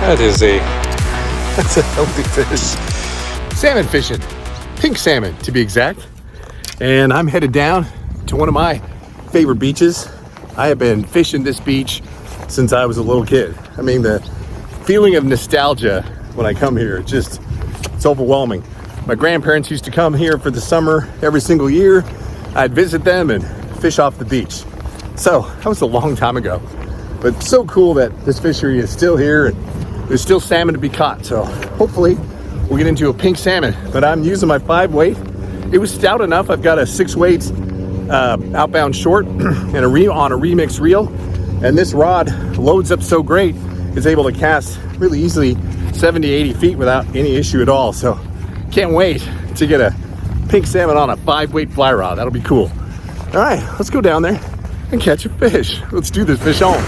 That's a healthy fish. Salmon fishing, pink salmon to be exact. And I'm headed down to one of my favorite beaches. I have been fishing this beach since I was a little kid. I mean, the feeling of nostalgia when I come here, it's overwhelming. My grandparents used to come here for the summer every single year. I'd visit them and fish off the beach. So that was a long time ago, but so cool that this fishery is still here and there's still salmon to be caught. So hopefully we'll get into a pink salmon, but I'm using my 5 weight. It was stout enough. I've got a 6 weight outbound short and on a remix reel. And this rod loads up so great, it's able to cast really easily 70, 80 feet without any issue at all. So can't wait to get a pink salmon on a 5 weight fly rod. That'll be cool. All right, let's go down there and catch a fish. Let's do this fish on.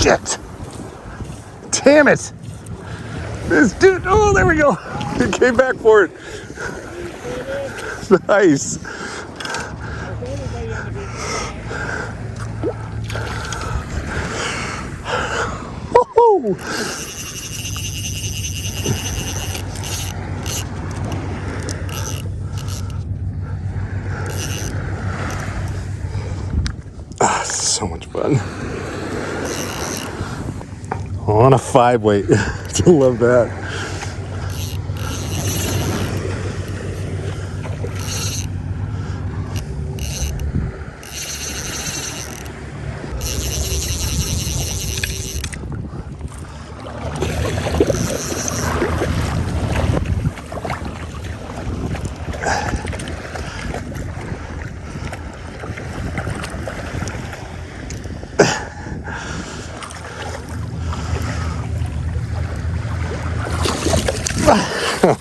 Shit. Damn it. This dude, oh, there we go. He came back for it. Nice. Woo-hoo. So much fun. On a 5 weight. I love that.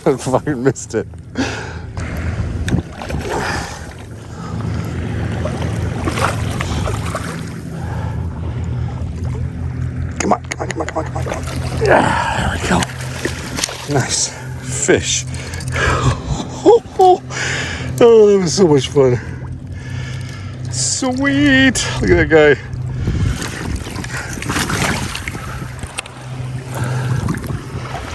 I fucking missed it. Come on. Yeah, there we go. Nice fish. Oh, that was so much fun. Sweet. Look at that guy.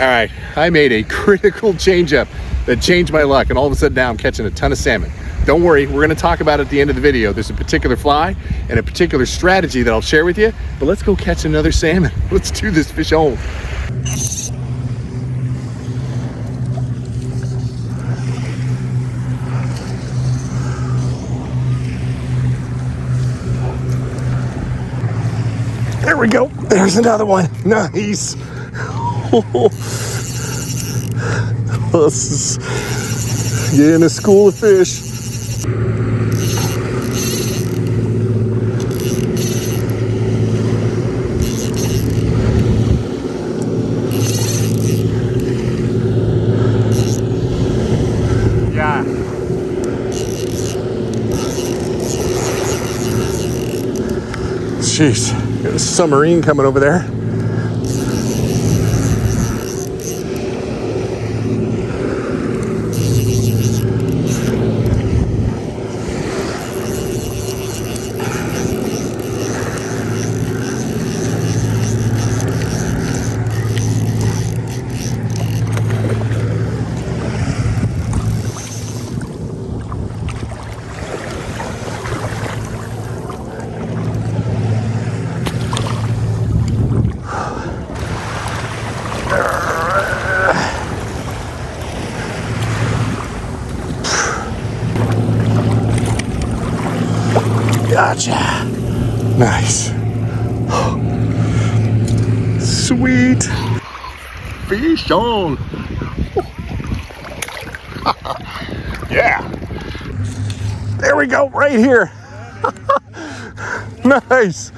All right, I made a critical changeup that changed my luck, and all of a sudden now I'm catching a ton of salmon. Don't worry, we're gonna talk about it at the end of the video. There's a particular fly and a particular strategy that I'll share with you, but let's go catch another salmon. Let's do this fish on. There we go, there's another one, nice. This is getting a school of fish. Yeah. Jeez, got a submarine coming over there. Gotcha. Nice. Sweet. Fish on. Yeah. There we go, right here. Nice.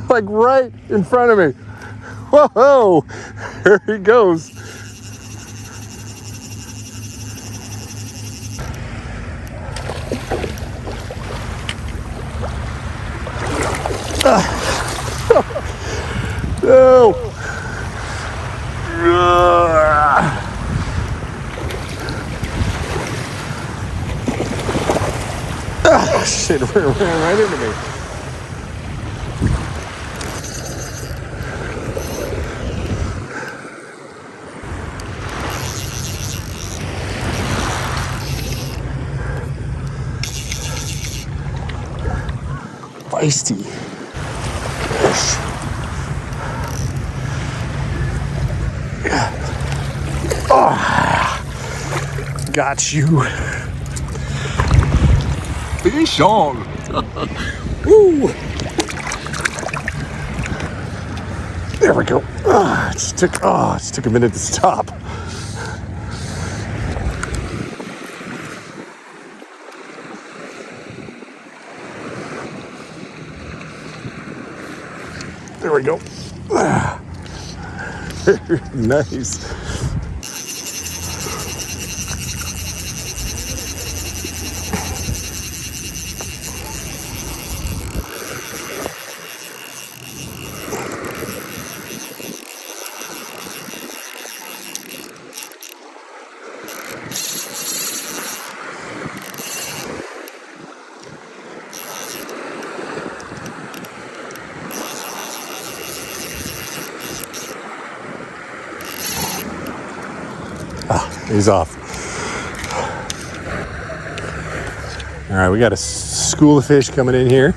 Like right in front of me. Whoa, there he goes. No. Ah, shit, ran right into me. Feisty fish. Oh, got you. Fish on. Woo. There we go. It just took a minute to stop. There we go. Nice. He's off. All right, we got a school of fish coming in here.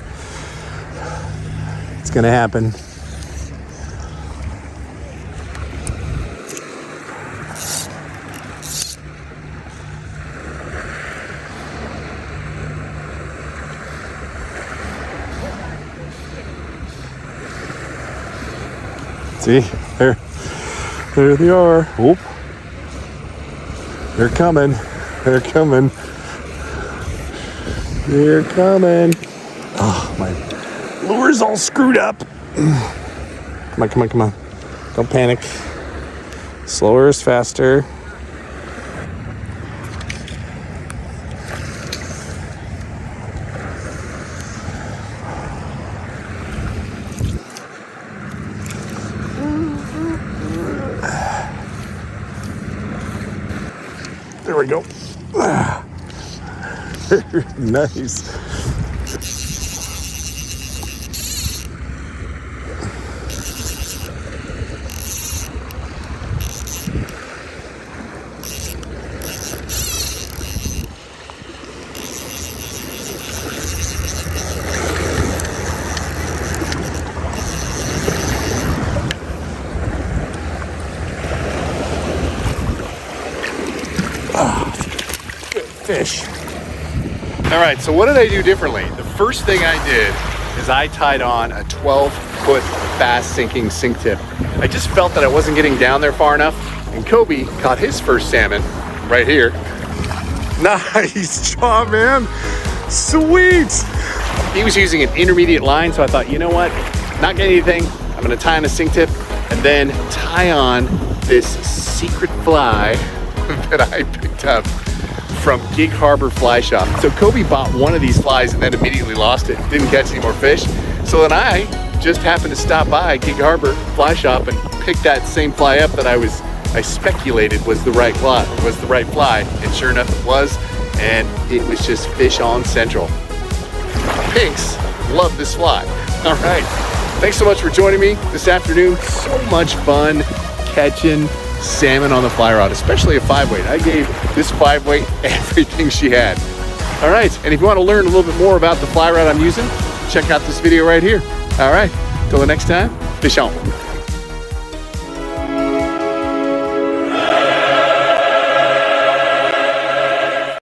It's gonna happen. See, there they are. Whoop. They're coming. They're coming. They're coming. Oh, my lure's all screwed up. Come on, come on, come on. Don't panic. Slower is faster. There we go. Nice. Good fish. All right, so what did I do differently? The first thing I did is I tied on a 12-foot fast sinking sink tip. I just felt that I wasn't getting down there far enough, and Kobe caught his first salmon right here. Nice job, man. Sweet. He was using an intermediate line, so I thought, you know what? Not getting anything. I'm gonna tie on a sink tip and then tie on this secret fly that I picked up from Gig Harbor Fly Shop. So Kobe bought one of these flies and then immediately lost it, didn't catch any more fish. So then I just happened to stop by Gig Harbor Fly Shop and pick that same fly up that I speculated was the right fly, and sure enough it was, and it was just fish on central. Pinks love this fly. All right, thanks so much for joining me this afternoon. So much fun catching salmon on the fly rod, especially a 5-weight. I gave this 5-weight everything she had. All right, and if you want to learn a little bit more about the fly rod I'm using, check out this video right here. All right, till the next time, fish on.